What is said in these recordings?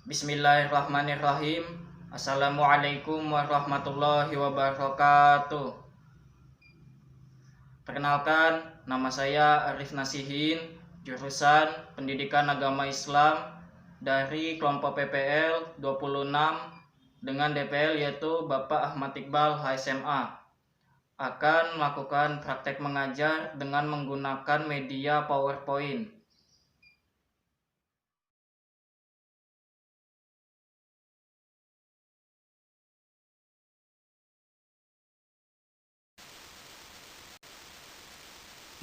Bismillahirrahmanirrahim. Assalamualaikum warahmatullahi wabarakatuh. Perkenalkan, nama saya Arif Nasihin, jurusan Pendidikan Agama Islam dari kelompok PPL 26 dengan DPL yaitu Bapak Ahmad Iqbal HSMA. Akan melakukan praktek mengajar dengan menggunakan media PowerPoint.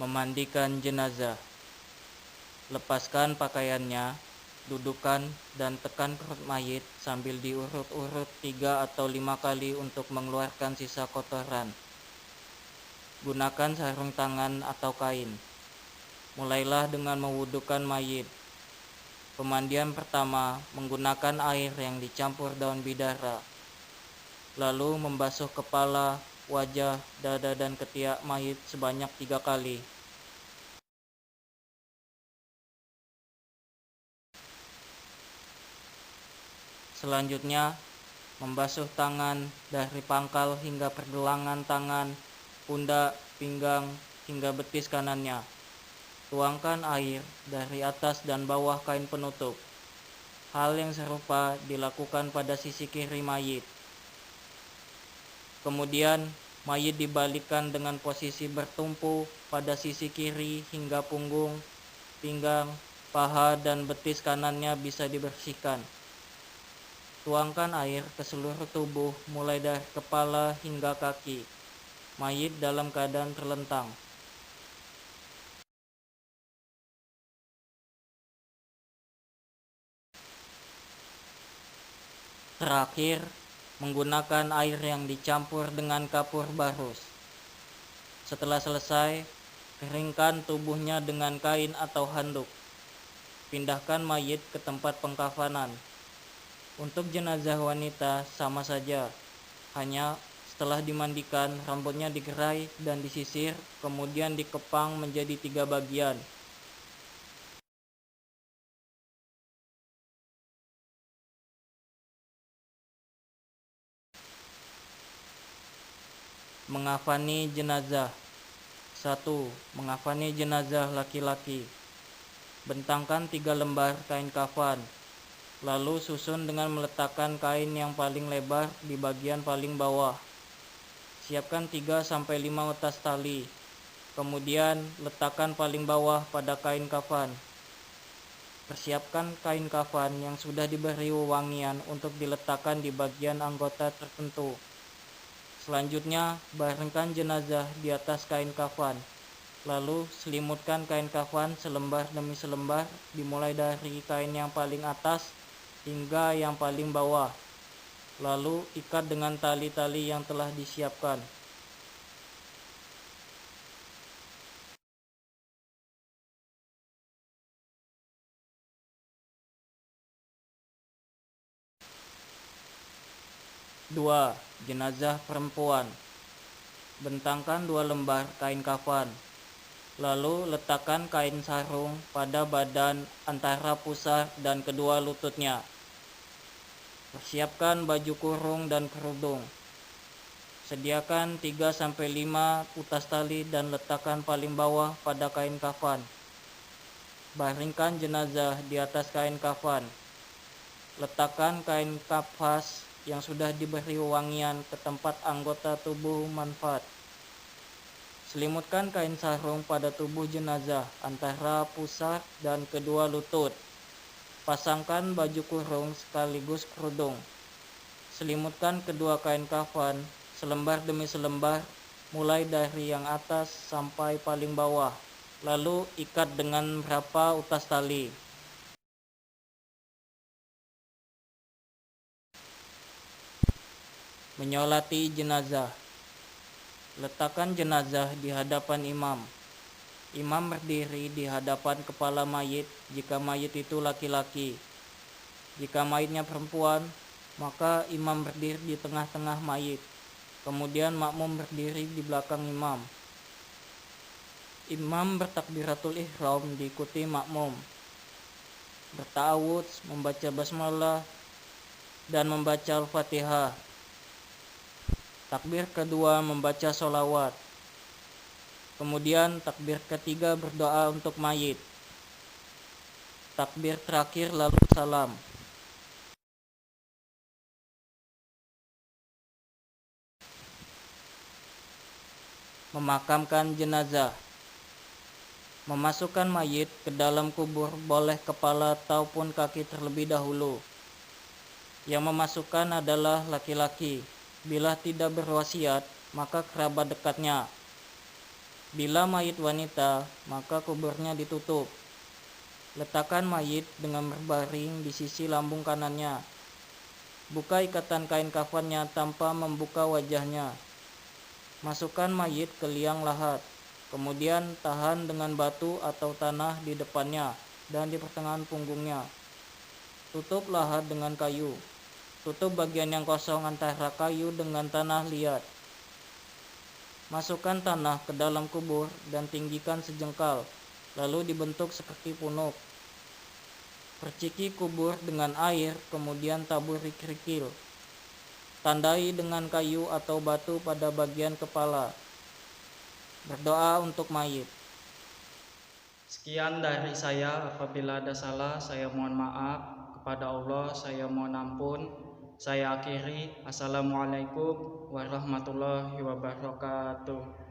Memandikan jenazah. Lepaskan pakaiannya, dudukan dan tekan perut mayit sambil diurut-urut 3 atau 5 kali untuk mengeluarkan sisa kotoran. Gunakan sarung tangan atau kain. Mulailah dengan mewudukan mayit. Pemandian pertama menggunakan air yang dicampur daun bidara. Lalu membasuh kepala, wajah, dada dan ketiak mayit sebanyak 3 kali. Selanjutnya, membasuh tangan dari pangkal hingga pergelangan tangan, pundak, pinggang, hingga betis kanannya. Tuangkan air dari atas dan bawah kain penutup. Hal yang serupa dilakukan pada sisi kiri mayit. Kemudian, mayit dibalikkan dengan posisi bertumpu pada sisi kiri hingga punggung, pinggang, paha, dan betis kanannya bisa dibersihkan. Tuangkan air ke seluruh tubuh mulai dari kepala hingga kaki. Mayit dalam keadaan terlentang. Terakhir, menggunakan air yang dicampur dengan kapur barus. Setelah selesai, keringkan tubuhnya dengan kain atau handuk. Pindahkan mayit ke tempat pengkafanan. Untuk jenazah wanita sama saja, hanya setelah dimandikan rambutnya digerai dan disisir, kemudian dikepang menjadi 3 bagian. Mengafani jenazah. 1. Mengafani jenazah laki-laki. Bentangkan 3 lembar kain kafan. Lalu susun dengan meletakkan kain yang paling lebar di bagian paling bawah. Siapkan 3-5 utas tali. Kemudian letakkan paling bawah pada kain kafan. Persiapkan kain kafan yang sudah diberi wewangian untuk diletakkan di bagian anggota tertentu. Selanjutnya, baringkan jenazah di atas kain kafan. Lalu selimutkan kain kafan selembar demi selembar, dimulai dari kain yang paling atas hingga yang paling bawah. Lalu ikat dengan tali-tali yang telah disiapkan. Dua, jenazah perempuan. Bentangkan 2 lembar kain kafan. Lalu letakkan kain sarung pada badan antara pusar dan kedua lututnya. Persiapkan baju kurung dan kerudung. Sediakan 3-5 utas tali dan letakkan paling bawah pada kain kafan. Baringkan jenazah di atas kain kafan. Letakkan kain kafas yang sudah diberi wangian ke tempat anggota tubuh manfaat. Selimutkan kain sarung pada tubuh jenazah antara pusar dan kedua lutut. Pasangkan baju kurung sekaligus kerudung. Selimutkan kedua kain kafan selembar demi selembar, mulai dari yang atas sampai paling bawah. Lalu ikat dengan berapa utas tali. Menyolati jenazah. Letakkan jenazah di hadapan imam. Imam berdiri di hadapan kepala mayit jika mayit itu laki-laki. Jika mayitnya perempuan, maka imam berdiri di tengah-tengah mayit. Kemudian makmum berdiri di belakang imam. Imam bertakbiratul ihram diikuti makmum. berta'awudz, membaca basmalah, dan membaca Al-Fatihah. Takbir kedua membaca sholawat. Kemudian takbir ketiga berdoa untuk mayit. Takbir terakhir lalu salam. Memakamkan jenazah. Memasukkan mayit ke dalam kubur boleh kepala ataupun kaki terlebih dahulu. Yang memasukkan adalah laki-laki. Bila tidak berwasiat, maka kerabat dekatnya. Bila mayit wanita, maka kuburnya ditutup. Letakkan mayit dengan berbaring di sisi lambung kanannya. Buka ikatan kain kafannya tanpa membuka wajahnya. Masukkan mayit ke liang lahat. Kemudian tahan dengan batu atau tanah di depannya dan di pertengahan punggungnya. Tutup lahat dengan kayu. Tutup bagian yang kosong antara kayu dengan tanah liat. Masukkan tanah ke dalam kubur dan tinggikan sejengkal, lalu dibentuk seperti punuk. Perciki kubur dengan air, kemudian taburi kerikil. Tandai dengan kayu atau batu pada bagian kepala. Berdoa untuk mayit. Sekian dari saya, apabila ada salah saya mohon maaf, kepada Allah saya mohon ampun. Saya akhiri, Assalamualaikum warahmatullahi wabarakatuh.